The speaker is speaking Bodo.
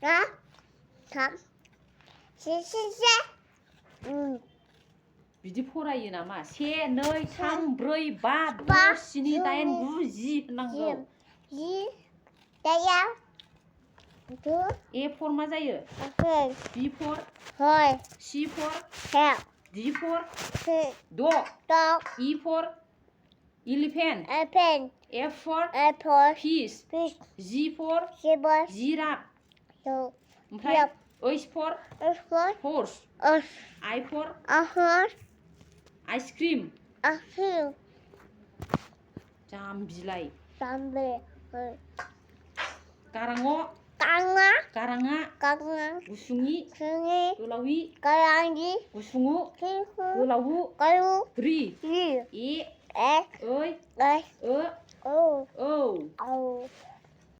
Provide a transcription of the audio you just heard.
Đó. Thắm. Xí. बिदि फरायो नामा 1 2 3 4 5 बा, 6 7 8 9 10 होनांगौ Di. Daya. Itu. A for मा जायो Oke. B for Hoi. C for Hell. D for Si. dog Dog. E for elephant Pen. F for Apple. fish Fish. G for Zebra. giraffe So. ओमफ्राय Yep. H for Apple. horse Us. I for Horse. ice cream A hill. जाम्बिलाय Sambil. गाराङा Tanga. गाराङा Kanga. गुसुङि Sungi. गोलावि Kalangi. गुसुङु Kihu. गोलावु Kalu. रि Yi. ए Eh. ओइ Eh. ओ Oh. औ Oh.